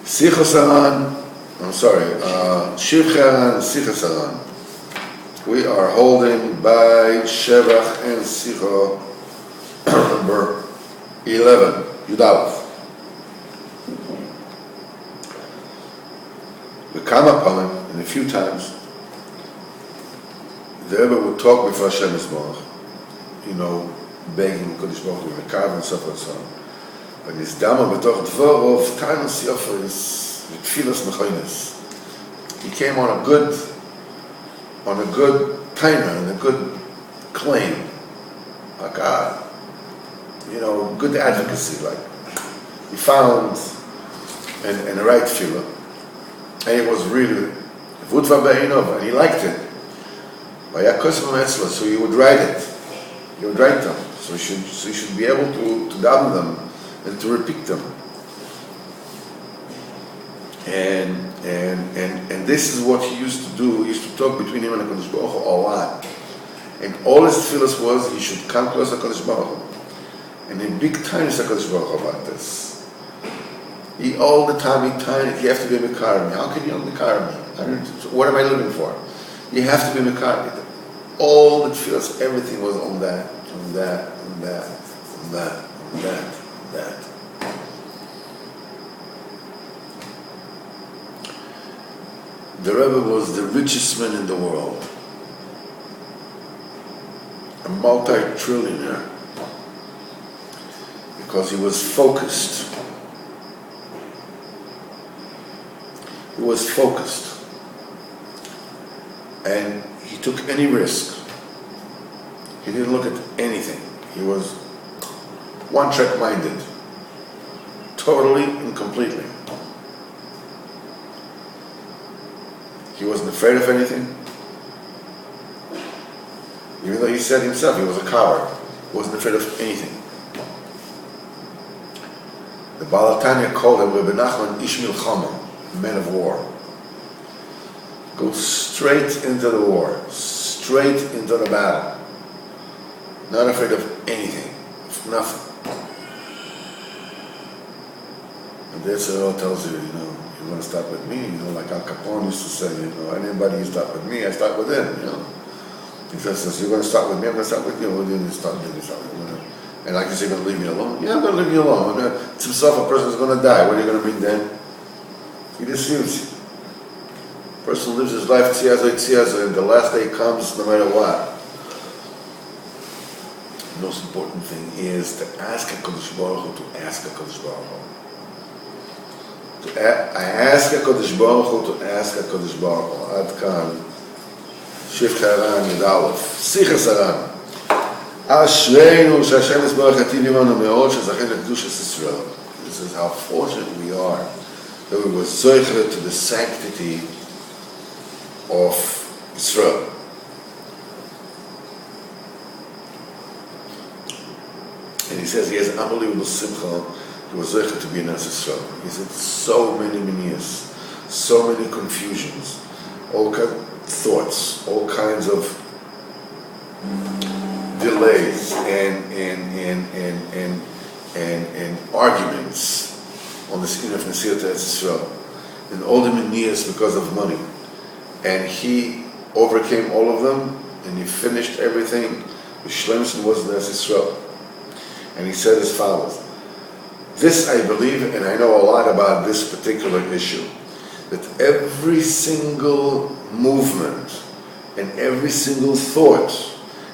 Sichos HaRan, HaRan, Sichos HaRan. We are holding by Shevach and Sicho number 11, Yudalef. We come upon him in a few times. The Rebbe would talk before Hashem Yisborach, begging Kodesh Baruch Hu, Mekav and so forth and so on. But his dama betoch dvorov tainus yofer is tfilas mechoines. He came on a good taina and a good claim, like good advocacy. Like he found and the right tefillah, and it was really vutva be'inov, and he liked it. So he would write it. He would write them. So he should be able to daven them and to repeat them. And this is what he used to do. He used to talk between him and HaKadosh Baruch Hu a lot. And all his tefillas was he should come close to HaKadosh Baruch Hu. And in big time is HaKadosh Baruch Hu about this. He all the time, you have to be a Mekar. How can you not Mekar me? What am I living for? You have to be Mekar. All the tefillas, everything was on that. The Rebbe was the richest man in the world, a multi-trillionaire, because he was focused. He was focused, and he took any risk. He didn't look at anything. He was one-track minded, totally and completely. He wasn't afraid of anything. Even though he said himself he was a coward, he wasn't afraid of anything. The Baal Tanya called him Rebbe Nachman Ish Milchama, man of war. Go straight into the war, straight into the battle. Not afraid of anything, of nothing. And that's what it all tells you, you want to start with me, like Al Capone used to say, anybody you start with me, I start with him, He says, you're going to start with me, I'm going to start with you. What do you start with me? And like you say, you're going to leave me alone? Yeah, I'm going to leave you alone. It's himself, a person is going to die. What are you going to bring then? He deceives you. A person lives his life, tziazo, and the last day comes no matter what. The most important thing is to ask HaKadosh Baruch Hu, to ask HaKadosh Baruch Hu. I ask HaKadosh Baruch Hu to ask HaKadosh Baruch Hu. Ad kan, Shichey HaRan Yudalef, Sichos HaRan. Ashreinu she'Hashem Yisborach hativ imanu me'od she'zachem le'kedushas Yisrael. This is how fortunate we are that we were zocher to the sanctity of Israel. And he says he has unbelievable simcha. He was zocher to be in Eretz Yisrael. He said so many years, so many confusions, all kinds of thoughts, all kinds of delays and arguments on the skin of Nesiyat Eretz Yisrael, and all the minias because of money. And he overcame all of them, and he finished everything. The Shlemson was in Eretz Yisrael. And he said as follows: this I believe, and I know a lot about this particular issue, that every single movement and every single thought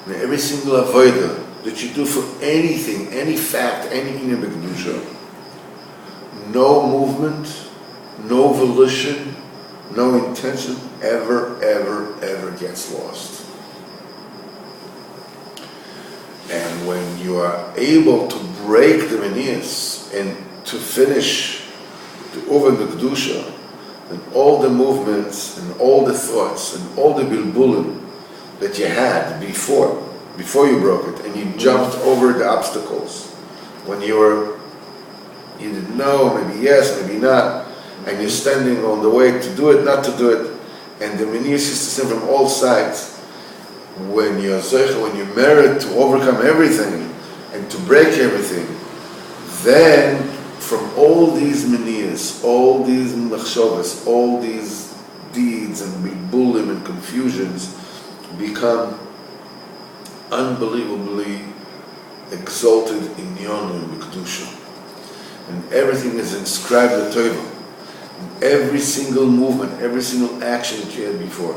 and every single avodah that you do for anything, any fact, any inyan b'kedusha, no movement, no volition, no intention ever gets lost. And when you are able to break the manias and to finish the over the kedusha, and all the movements and all the thoughts and all the bilbulim that you had before you broke it, and you jumped over the obstacles when you didn't know, maybe yes, maybe not, and you're standing on the way to do it, not to do it, and the manias used to send from all sides. When you're zocher, when you merit to overcome everything and to break everything, then from all these manias, all these machshavas, all these deeds and bilbulim and confusions become unbelievably exalted in Yonu and Kedusha. And everything is inscribed in Torah. Every single movement, every single action that you had before.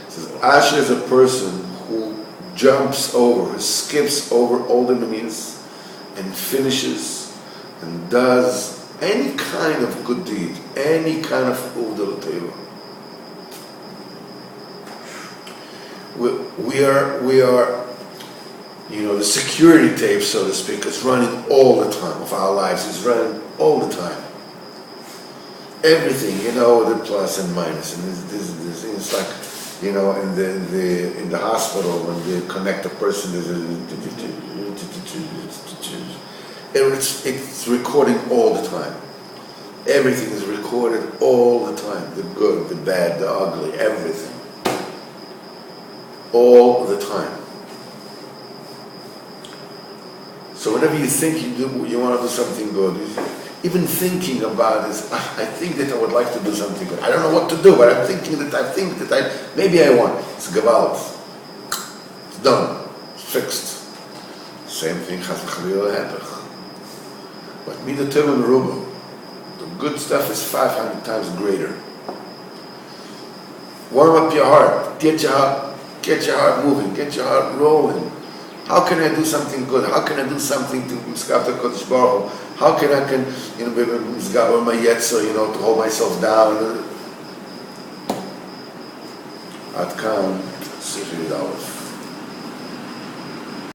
It says, Asher is a person who jumps over, skips over all the manias and finishes and does any kind of good deed, any kind of uvda l'teva. We are, the security tape, so to speak, is running all the time of our lives. Is running all the time. Everything, the plus and minus, and this. It's like, in the hospital when they connect a person, it's recording all the time. Everything is recorded all the time. The good, the bad, the ugly, everything. All the time. So whenever you think you want to do something good, even thinking about this, I think that I would like to do something good. I don't know what to do, but I'm thinking that maybe I want. It's gewalt. It's done. It's fixed. Same thing has happened. But mida tova meruba, the good stuff is 500 times greater. Warm up your heart. Get your heart moving. Get your heart rolling. How can I do something good? How can I do something to Miskav the Kodesh Baruch Hu? How can I Miskav my Yetzer, to hold myself down? Ad kan, Sichey.